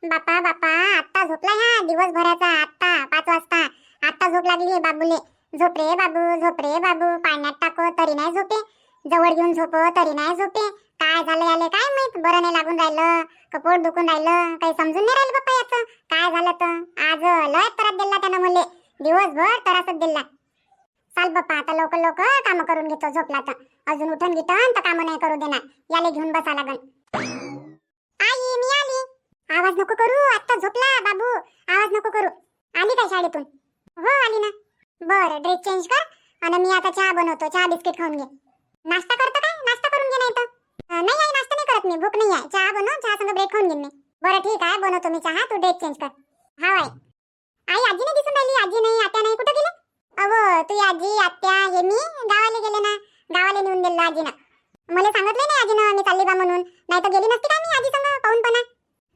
बापा बापा आत्ता झोपला ह्या दिवसभराचा, आत्ता 5 वाजता आत्ता झोप लागली बाबूले. झोप रे बाबू, झोप रे बाबू. पाण्यात टाको तरी नाही झोपे, जवळ घेऊन झोपो तरी नाही झोपे. काय झालं याले काय माहित, बरं नाही लागून राहिलं का पोट दुखून राहिलं, काही समजून नाही राहिलं बाप्पा याचं काय झालं. तर आज लय त्रास दिला त्यानं मले, दिवसभर त्रासच दिला. चाल बाप्पा आता लवकर लवकर काम करून घेतो, झोपला तर अजून उठून घेतो तर काम नाही करू देणार. याले घेऊन बसा लागल. आई मी आली. आवाज नको करू, आत्ता झोपला बाबू, आवाज नको करू. आली काय शाळेतून? हो आली ना. बरं ड्रेस चेंज कर आणि मी आता चहा बनवतो, चहा बिस्किट खाऊन घे. नाश्ता करतो काय? नाश्ता करून घे. नाही तर नाही आई नाश्ता नाही करत मी, भूक नाही आहे. चहा बनव, चहा संग ब्रेड खाऊन घेईन मी. बरं ठीक आहे बनवतो मी चहा, तू ड्रेस चेंज कर. हा आई. आई आजी नाही दिसून राहिली, आजी नाही आत्या नाही, कुठे गेली? अहो तू आजी आत्या हे मी गावाला गेले ना, गावाला नेऊन दिलं आजीनं. मला सांगितलं नाही आजीनं मी चालली बा म्हणून, नाही तर गेली नसती का मी आजी संग पाहूनपणा.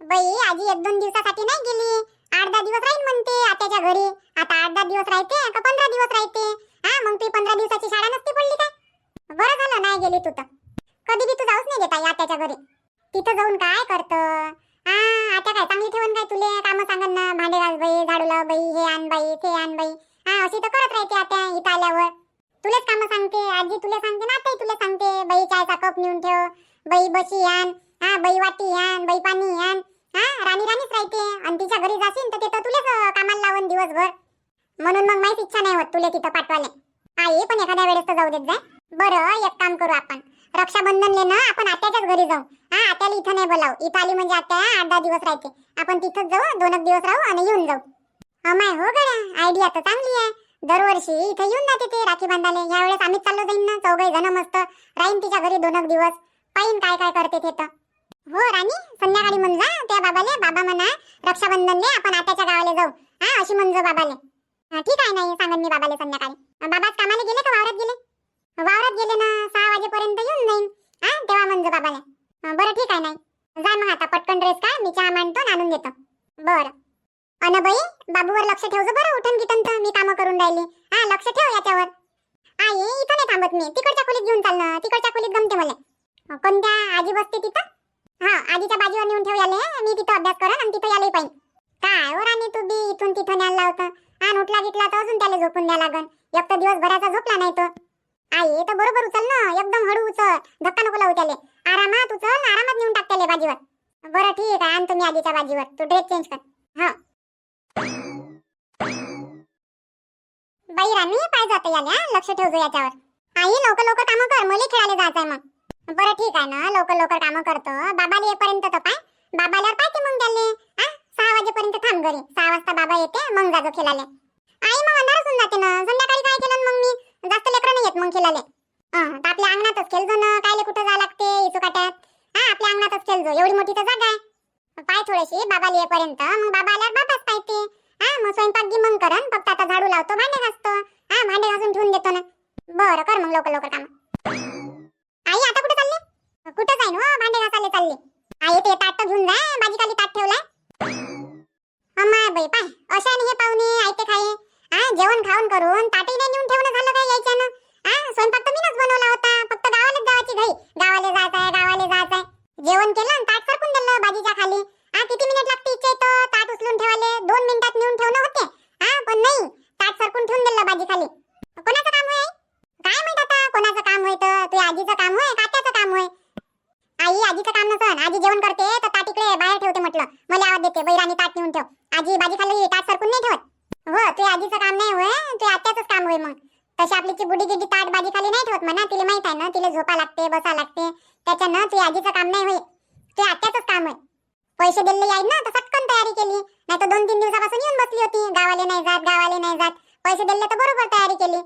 बाई आजी 1-2 दिवसासाठी नाही गेली, 8-10 दिवस राहील म्हणते आत्याच्या घरी. आता 8-10 दिवस राहते का 15 दिवस राहते? हा मग ती 15 दिवसाची शाळा नसती पडली काय? बरं झालं नाही गेली तू तर. कधी बी तू जाऊच नाही देत आई आत्याच्या घरी. तिथं जाऊन काय करतं? हा आता काय चांगली ठेवून काय तुले कामं सांगन ना, भांडे घास बाई, झाडू लाव बाई, हे आण बाई, ते आण बाई. हा अशी तर करत राहते आत्या इथं आल्यावर. तुलेच कामं सांगते आजी, तुला सांगते ना आताही तुला सांगते. बाई चायचा कप नेऊन ठेव, बाई बशी आण, हा बाई वाटी आण, बाई पाणी आण. हा राणी राणीच राहते आणि तिच्या घरी जाशील तर तिथं तुलेच कामाला लावून दिवसभर. म्हणून मग माहीत इच्छा नाही होत तुला तिथं पाठवाले. आई पण एखाद्या वेळेस तर जाऊ देत जाय. बरं एक काम करू आपण, रक्षाबंधनले ना आपण आत्याच्याच घरी जाऊ. हा आत्याला इथं नाही बोलावू, इथं आली म्हणजे आत्या 8-10 दिवस राहते. आपण तिथंच जाऊ, 2 दिवस राहू आणि येऊन जाऊ. अमाय हो गड्या, आयडिया तर चांगली आहे. दरवर्षी इथे येऊन जाते ते राखी बांधायला. यावेळेस आम्हीच चाललो जाईन ना, 4 जण मस्त राहीन तिच्या घरी 2 दिवस. पाहिन काय काय करते ते तर. हो राणी संध्याकाळी म्हण जा त्या बाबाले, बाबा म्हणा रक्षाबंधनले आपण आत्याच्या गावाला जाऊ. हा अशी म्हण जा बाबाले. ठीक आहे नाही सांगन मी बाबाले संध्याकाळी. बाबाच कामाला गेले का वावरात गेले? वावरात गेले ना, 6 वाजेपर्यंत येऊन जाईन. हा तेव्हा म्हणजे बाबाला. बरं ठीक आहे नाही. जा मग आता पटकन ड्रेस काढ, मी चहा मांडतो आणून देतो. बरं अन बाई बाबूवर लक्ष ठेव जा बरं, उठून गिटन तर मी कामं करून राहिली. हा लक्ष ठेव याच्यावर. आई इथं नाही थांबत मी, तिकडच्या खोलीत घेऊन चालणं, तिकडच्या खोलीत गमते मला. कोणत्या आजी बसते तिथं? हा आजीच्या बाजूवर नेऊन ठेव याले, मी तिथं अभ्यास करन आणि तिथं याले पाहिजे. काय हो राणी तू बी इथून तिथं न्यायला लावतं. हा उठला गिटला तर अजून त्याला झोपून द्या लागन. एक तर दिवसभराचा झोपला नाही तो. आई तर बरोबर उचल ना, एकदम हळू उचल, धक्का नको लावू त्याले. आरामात उचल, आरामात नेऊन टाक त्याले बाजीवर. बरं ठीक आहे आणतो मी आजीच्या बाजीवर, तू ड्रेस चेंज कर. हा बाई राणी पाहिजे आता याले, लक्ष ठेवतो याच्यावर. आई लवकर लवकर कामं कर, मला खेळायला जायचंय मग. बरं ठीक आहे ना, लवकर लवकर कामं करतो. बाबाला येईपर्यंत तर पाय, बाबाल्यावर पाहते मग त्याले. 6 वाजेपर्यंत थांब घरी, 6 वाजता बाबा येते मग जाजो खेळायला. आई मग अंधारच होऊन जाते ना, संध्याकाळी काय केलं मग मी, जास्त लेकरं नाही येत मग खेळायला. आपल्या अंगणातच खेळजो ना, कायले कुठं जावं लागते इचुकाट्यात. हा आपल्या अंगणातच खेळजो, एवढी मोठी तर जागा आहे. पाय थोडीशी बाबाला येईपर्यंत, मग बाबा आल्यावर बाबाच पाहते. हा मग स्वयंपाक गी मग करन, फक्त आता झाडू लावतो, भांडे घासतो. हा भांडे घासून ठेवून देतो ना. बरं कर मग लवकर लवकर काम. आई आता कुठे चालले? कुठं जाईन हो, भांडे घासायला चालले. आई ते ताट घेऊन जा, भाजी ताट ठेवलाय. अम्मा बाई पाय अशाने हे पाहुणे आयते खाये. हा जेवण खाऊन करून ताटही नाही नेऊन ठेवणं झालं काय यायच्यानं. हा स्वयंपाक तर मीनच बनवला होता, फक्त गावालाच जायची घाई. गावाला जायचंय गावाला जायचंय. जेवण केलं आणि ताट सरकून दिलं भाजीच्या खाली. हा किती मिनिट लागते इच्छा येतं ताट उचलून ठेवाले, 2 मिनिटात नेऊन ठेवणं होते. हा पण नाही, ताट सरकून ठेवून दिलं भाजी खाली. कोणाचं काम होय? काय माहित आता कोणाचं काम होय, तर तुझ्या आजीचं काम होय का त्याचं काम होय? आई आजीचं काम नसन, आजी जेवण करते तर ताट इकडे बाहेर ठेवते म्हटलं, मला आवाज देते बैराणी ताट नेऊन ठेव. आजी भाजी खाली ताट सरकून नाही ठेवत. हो तुझ्या आजीचं काम नाही होय, तुझ्या आत्याचंच काम होय. मग तशी आपली ची बुडी गिड्डी ताट भाजी खाली नाही ठेवत म्हणा, तिला माहित आहे ना, तिला झोपा लागते बसा लागते. त्याच्यानं तुझ्या आजीचं काम नाही होय, तुझ्या आत्याचंच काम होय. पैसे दिले आहेत ना तर सटकन तयारी केली, नाही तर 2-3 दिवसापासून येऊन बसली होती. गावाले नाही जात गावाले नाही जात, पैसे दिले तर बरोबर तयारी केली.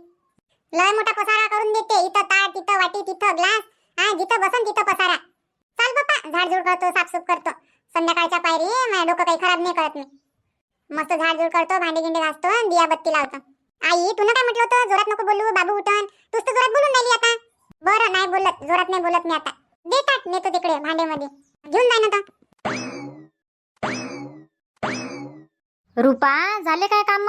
लय मोठा पसारा करून देते, इथं ताट तिथं वाटी तिथं ग्लास. हा जिथं बसन तिथं पसारा. चाल बाप्पा झाडझूड करतो, साफसूफ करतो. संध्याकाळच्या पायरी माझं डोकं काही खराब नाही करत मी. मस्त झाडझूड करतो, भांडे गिंडे घासतो, दिया बत्ती लावतो. आई तुला काय म्हटलं होतं जोरात नको बोलू, बाबू उठन. तूच तर जोरात बोलून राहिली आता. बरं नाही बोलत, जोरात नाही बोलत मी आता. देतात नेतो तिकडे भांडेमध्ये घेऊन जाय ना. रूपा झाले काय काम?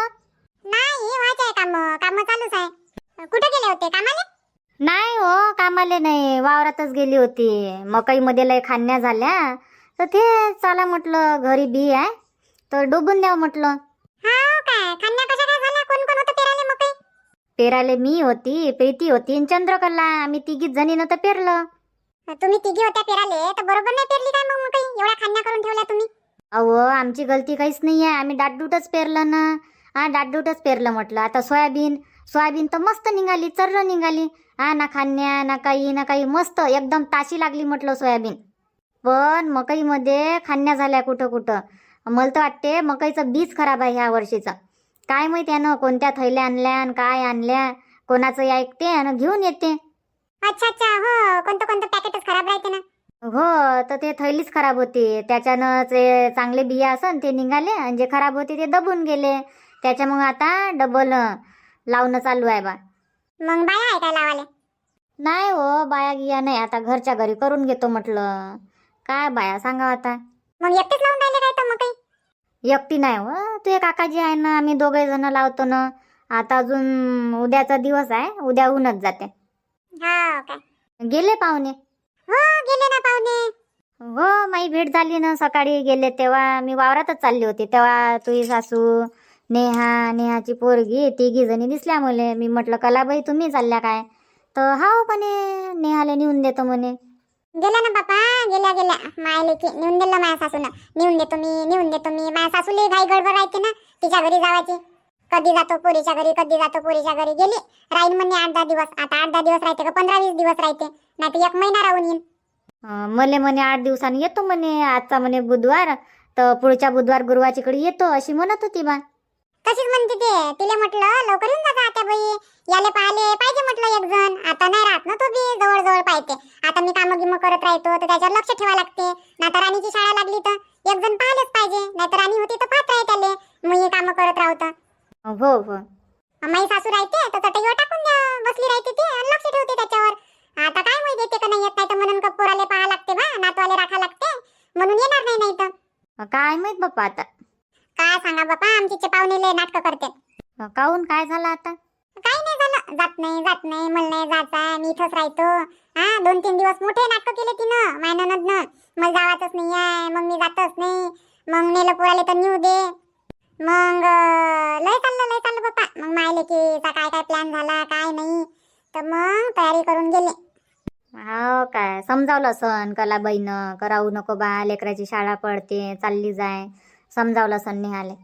नाही व्हायचंय काम, काम चालूच आहे. कुठे गेले होते कामाला? नाही हो कामाले नाही, वावरातच गेली होती. मकई मध्ये लय खान्या झाल्या तर ते चला म्हटलं घरी बी आहे तर डोबून द्यावं म्हटलं. हा काय खान्या कशा काय झाल्या? कोण कोण होतं पेराले मकई? पेराले मी होती, प्रीती होती आणि चंद्रकला. आम्ही तिघीच जणीनं तर पेरलं. तुम्ही तिघी होत्या पेराले तर बरोबर नाही पेरली काय मग मकई? एवढ्या खान्या करून ठेवल्या तुम्ही. अहो आमची गलती काहीच नाही आहे. आम्ही डाटडूटच पेरलं ना. हा डाटडूटच पेरलं म्हटलं. आता सोयाबीन सोयाबीन तर मस्त निघाली, चर्र निघाली. हा ना खान्या ना काही मस्त एकदम ताशी लागली म्हटलं सोयाबीन. पण मकईमध्ये खान्या झाल्या कुठं कुठं. मला तर वाटते मकईचं बीज खराब आहे ह्या वर्षीचं. काय माहिती यानं कोणत्या थैल्या आणल्या आणि काय आणल्या. कोणाचं ऐकते आणि घेऊन येते. अच्छा अच्छा, हो कोणतं कोणतं पॅकेटच खराब राहते ना. हो तर ते थैलीच खराब होती. त्याच्यानं जे चांगले बिया असन ते निघाले आणि जे खराब होते ते दबून गेले. त्याच्यामुळे आता डबल लावणं चालू आहे बा. मग बाया आहे काय लावाले? नाही हो बाया गिया नाही. आता घरच्या घरी करून घेतो म्हटलं. काय बाया सांगा आता. मग एकटेच लावून राहिले काय तर मकई? एकटी नाही हो. तुझे काकाजी आहे ना. आम्ही दोघे जण लावतो ना. आता अजून उद्याचा दिवस आहे. उद्या होऊनच जाते. हा काय गेले पाहुणे. हो गेले ना पाहुणे. हो माई भेट झाली ना. सकाळी गेले तेव्हा मी वावरातच चालली होती. तेव्हा तुझी सासू नेहाची पोरगी तिघी जणी दिसल्या मुले. मी म्हटलं कलाबाई तुम्ही चालल्या काय? तर हाव म्हणे नेहाले नेऊन देतो म्हणे. गेल्या ना बापा, गेल्या गेल्या. मायले की नेऊन दिलं माझ्या सासूनं. नेऊन देतो मी. माझ्या सासूले घाई गडबड राहते ना तिच्या घरी जावायची. कधी जातो पोरीच्या घरी, कधी जातो पोरीच्या घरी. गेली राहीन म्हणे 8-10 दिवस. आता 8-10 दिवस राहते का 15-20 दिवस राहते, नाही तर 1 महिना राहून येईन. मले म्हणे 8 दिवसांनी येतो म्हणे. आजचा म्हणे बुधवार तर पुढच्या बुधवार गुरुवारच्याकडे येतो अशी म्हणत होती बा. तशीच म्हणते ते. तिला म्हटलं लवकर येऊन जा आता बाई. याले पाहिले पाहिजे म्हटलं एक जण. आता नाही राहत ना तो बी जवळ जवळ पाहिजे. आता मी कामं गिमं करत राहतो तर त्याच्यावर लक्ष ठेवा लागते. नाहीतर राणीची शाळा लागली तर एक जण पाहिलेच पाहिजे. नाहीतर राणी होती तर पाहत राहे त्याले. मी कामं करत राहतो. हो हो. माई सासू राहते तर चटईवर टाकून द्या. बसली राहते ती आणि लक्ष ठेवते त्याच्यावर. आता काय माहिती येते का नाही येत, नाही तर म्हणून का पोराले पाहा लागते बा, नातवाले राखा लागते म्हणून येणार नाही. नाही तर काय माहित बाप्पा आता. काय सांगा बापा, आमचे पाहुणेले नाटक करते. काहून काय झालं आता? काही नाही झालं. जात नाही मला नाही जायचं, मी इथंच राहतो. हा 2-3 दिवस मोठे नाटक केले तिनं माझ्या ननदनं. मला जावायचंच नाही आहे, मग मी जातच नाही. मग नेलं पोराले तर नेऊ दे. मग लय चाललं बापा. मग मायले की काय काय प्लॅन झाला काय नाही, तर मग तयारी करून गेले. हो काय समजावलं सन कलाबाईनं. करावू नको बा, लेकराची शाळा पडते चालली जाय. समजावलं सन नेहाले.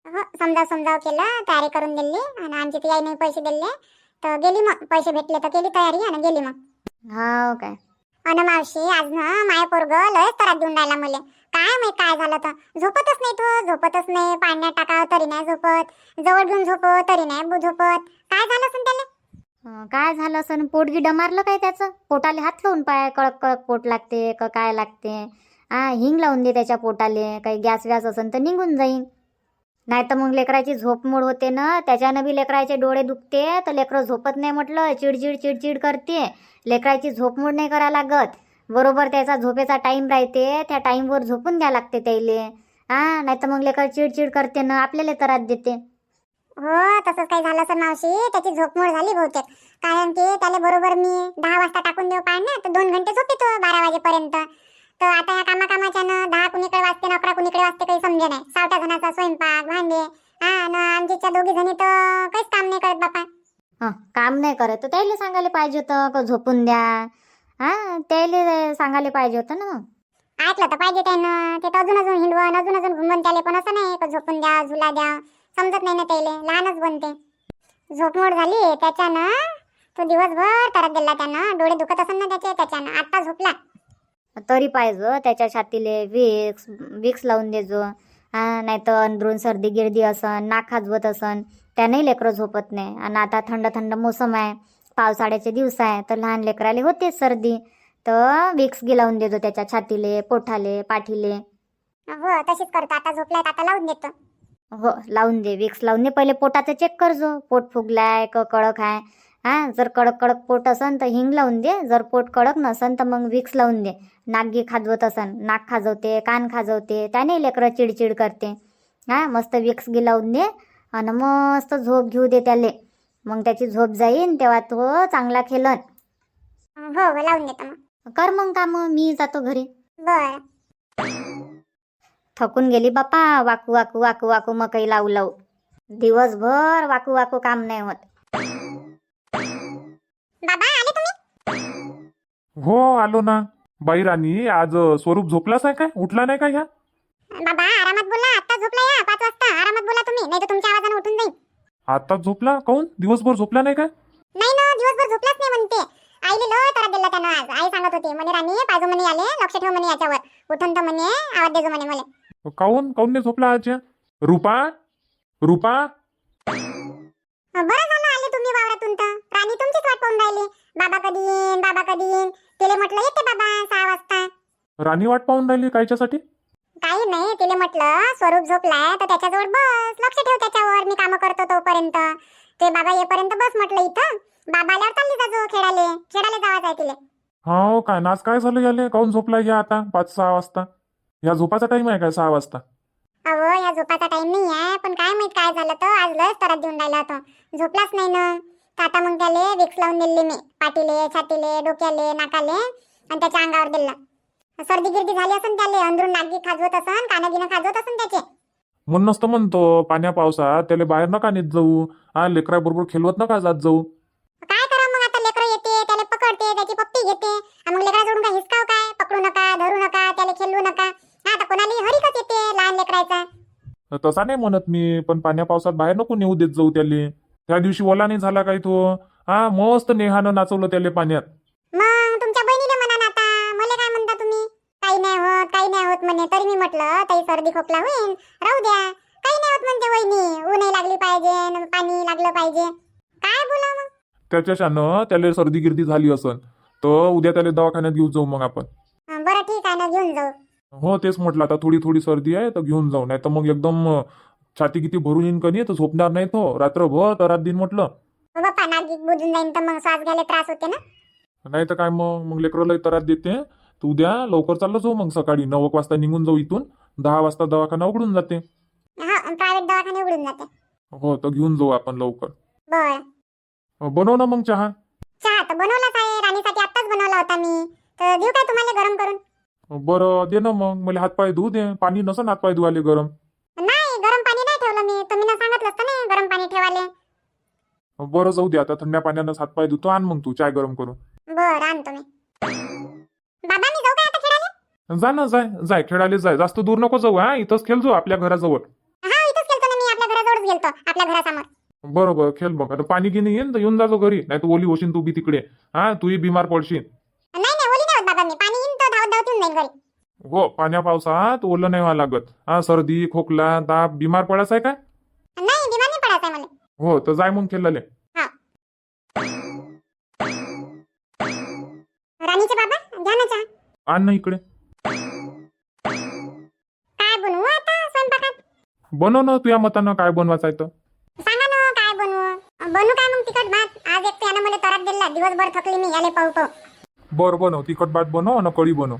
हो समजाव केलं, तयारी करून दिली. आणि आमची ती आईने पैसे दिले तर गेली. मग पैसे भेटले तर केली तयारी आणि गेली मग. हो काय. अन मावशी आज ना माय पोरग लयच त्रास देऊन राहिला मले. काय माहित काय झालं तर. झोपतच नाही तो, झोपतच नाही. पाण्यात टाकावं तरी नाही झोपत, जवळ घेऊन झोपव तरी नाही झोपत. काय झालं असेल त्याला? काय झालं सन? पोटगी डमारलं काय त्याचं? पोटाले हात लावून पाय. कळक कळक पोट लागते का काय लागते? हिंग लावून दे त्याच्या पोटाले. काही गॅस व्यास असेल तर निघून जाईन. नाही तर मग लेकराची झोपमोड होते ना. त्याच्यानं बी लेकराचे डोळे दुखते तर लेकरं झोपत नाही म्हटलं. चिडचिड करते. लेकराची झोपमोड नाही करा लागत. बरोबर त्याचा झोपेचा टाइम राहते, त्या टाइमवर झोपून द्या लागते त्याले. नाही तर मग लेकर चिडचिड करते ना आपल्याला त्रास देते. हो तसंच काही झालं असेल मावशी. त्याची झोपमोड झाली बहुतेक. कारण की त्याला बरोबर मी 10 वाजता टाकून देऊ पाण्यात तर 2 घंटे झोपेतो 12 वाजेपर्यंत. तर आता या कामाच्यानं 10 कुणीकडे वाजते ना 11 कुणीकडे वाजते काही समजे नाही. 6 जणांचा स्वयंपाक भांडे. आमच्या 2 जणी तर काहीच काम नाही करत बापा. काम नाही करत तर त्याला सांगायला पाहिजे होतं का झोपून द्या. त्याला सांगायला पाहिजे होतं ना. ऐकलं तर पाहिजे त्यानं. ते तर अजून हिंडवण अजून घुमवून त्याले. पण असं नाही का झोपून द्या झुला द्या. समजत नाही ना त्याले, लहानच बनते. झोपमोड झाली त्याच्यानं. तो दिवसभर त्रास दिला त्यानं. डोळे दुखत असेल ना त्याच्यानं. आता झोपला तरी पाहिजे त्याच्या छातीले विक्स लावून देजो. नाही तर अंदरून सर्दी गिर्दी असन, नाक खाजवत असन, त्यानेही लेकरं झोपत नाही. आणि आता थंड मोसम आहे, पावसाळ्याचे दिवस आहे, तर लहान लेकराले होतेच सर्दी. तर विक्स गी लावून देजो त्याच्या छातीले, पोठाले, पाठीले. हो तशीच करतो. आता झोपलाय आता लावून देतो. हो लावून दे. विक्स लावून दे. पहिले पोटाचं चेक करजो. पोट फुगलाय का कडक आहे. जर कडक पोट असन तर हिंग लावून दे. जर पोट कडक नसन तर मग विक्स लावून दे. नाकगी खाजवत असन, नाक खाजवते, कान खाजवते, त्याने लेकरं चिडचिड करते. मस्त विक्स गी लावून दे आणि मस्त झोप घेऊ दे त्याले. मग त्याची झोप जाईन तेव्हा तो चांगला खेलन. हो लावून देतो मग. कर मग काम, मी जातो घरी. बरं. थकून गेली बापा. वाकू वाकू वाकू वाकू मकई लावू लावू. दिवसभर वाकू वाकू काम नाही होत. बाबा आले तुम्ही? हो आलो ना. बाई राणी, आज स्वरूप झोपलाच आहे काय? उठला नाही का ह्या? बाबा आरामात बोला, आता झोपला या 5 वाजता. आरामात बोला तुम्ही, नाही तर तुमच्या आवाजाने उठून जाईल. आताच झोपला? काऊन दिवसभर झोपला नाही काय? नाही ना, दिवसभर झोपलाच नाही म्हणते. आईले लय त्रास दिला त्यानं आज. आई सांगत होती म्हणे राणी पाजू म्हणे आले, लक्ष ठेव म्हणे याच्यावर. उठून तर म्हणे आवाज देजो म्हणे मला. काऊन काऊन नाही झोपला आज? रूपा, रूपा, बरं झालं आले तुम्ही वावरातून. तर राणी तुमचीच वाट पाहून राहिली. बाबा कधी येईन, बाबा कधी येईन. तिले म्हटलं येते बाबा 6 वाजता. राणी वाट पाहून राहिली कायच्यासाठी? काही नाही, तिले म्हटलं स्वरूप झोपलाय तर त्याच्याजवळ बस, लक्ष ठेव त्याच्यावर, मी काम करतो तोपर्यंत. ते बाबा येईपर्यंत बस म्हटलं इथं. बाबा आल्यावर चालली जाजो खेळाले. खेळायला जावाच आहे तिले. हो काय नाच काय झालं याले? काऊन झोपला या आता 5-6 वाजता? या झोपाचा टाइम आहे काय 6 वाजता? अहो या झोपाचा टाइम नाही आहे, पण काय माहित काय झालं तर आज लस त्रास देऊन राहिला होता. झोपलाच नाही ना. तर आता मग त्याले विक्स लावून दिली मी, पाठीले, छातीले, डोक्याले, नाकाले आणि त्याच्या अंगावर दिलं. सर्दी गिर्दी झाली असन त्याले, अंदरून नागी खाजवत असन, कानागिनं खाजवत असन त्याचे. म्हणून नसतं म्हणतो पाण्या पावसात त्याला बाहेर नका नेत जाऊ. हा लेकरा बरोबर खेळवत नका जात जाऊ. काय करा मग आता, लेकरं येते त्याला पकडते, त्याची पप्पी घेते. आणि मग लेकरा जोडून काय हिसकाव काय? पकडू नका, धरू नका, त्याला खेळवू नका. आता कोणाला हरिकच येते लहान लेकरायचा. तसा नाही म्हणत मी, पण पाण्या पावसात बाहेर नको नेऊ देत जाऊ त्याले. त्या दिवशी ओला नाही झाला काय तो? हा मस्त नेहानं नाचवलं त्याले पाण्यात. मग तुमच्या बहिणीने म्हणा ना आता, मला काय म्हणता तुम्ही? काही नाही होत, काही नाही होत म्हणे. तरी मी म्हटलं ताई सर्दी खोकला होईल, राहू द्या. काही नाही होत म्हणते वहिनी. ऊनही लागली पाहिजे न पाणी लागलं पाहिजे. काय बोला मग? त्याच्यानं त्याला सर्दी गिर्दी झाली असन तर उद्या त्याला दवाखान्यात घेऊन जाऊ मग आपण. बरं ठीक आहे ना, घेऊन जाऊ. हो तेच म्हटलं, आता थोडी थोडी सर्दी आहे तर घेऊन जाऊ. नाही तर मग एकदम छाती किती भरून येईन कधी तर झोपणार नाही तो रात्रभर. तर रात दिन म्हटलं हो बाप्पा, नागिक बुजून जाईन तर मग श्वास घ्यायला त्रास होते ना. नाही तर काय मग लेकरला त्रास देते. तर उद्या लवकर चाललं जाऊ मग, सकाळी 9 वाजता निघून जाऊ इथून. 10 वाजता दवाखाना उघडून जाते. हा प्रायव्हेट दवाखाने उघडून जाते. हो तर घेऊन जाऊ आपण लवकर. बर बनव ना मग चहा. चहा तर बनवलाच आहे, राणीसाठी आत्ताच बनवला होता मी. तर देऊ काय तुम्हाला गरम करून? बरं दे ना मग, मला हातपाय धुऊ दे. पाणी नसन हातपाय धुवाले गरम. नाही, गरम पाणी नाही ठेवलं मी. तुम्ही ना सांगितलं असतं ना गरम पाणी ठेवाले. बरं जाऊ दे, आता थंड्या पाण्यानं हातपाय धुतो. आण मग तू चाय गरम करून. बरं आणतो मी. बाबा मी जाऊ काय आता खेळायला? जा ना, जाय जाय खेळायला जाय. जास्त दूर नको जाऊ. हा इथंच खेळ जाऊ आपल्या घराजवळ. हा इथंच गेलतो ना मी, आपल्या घराजवळच गेलतो, आपल्या घरासमोर. बरोबर खेळ बघ. आता पाणी गिनी येईन तर येऊन जातो घरी, नाही तर ओली होशील तू बी तिकडे. हा तूही बिमार पडशील. नाही नाही, ओली नाही होत बाबा मी. पाणी येईन तर धावत धावत येऊन जाईन घरी. हो पाण्या पावसात ओलं नाही व्हावं लागत. हा सर्दी खोकला ताप बिमार पडायचं आहे काय? नाही, बिमार नाही पडायचं आहे मला. हो तर जाय मग खेळाले. हा राणीचे बाबा घ्या ना चहा. आण ना इकडे. काय बनवू आता स्वयंपाकात? बनव ना तुझ्या मतानं काय बनवायचं आहे तर. सांगा ना काय बनवू? बनवू काय मग तिखट भात? आज एक त्यानं मला त्रास दिला, दिवसभर थकली मी याले पाहू पाहू. बरं बनव, तिखट भात बनव आणि कढी बनव.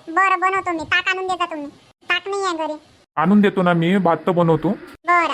बरं बनवतो मी. ताक आणून देता तुम्ही? ताक नाही आहे घरी. आणून देतो ना मी, भात तर बनवतो. बरं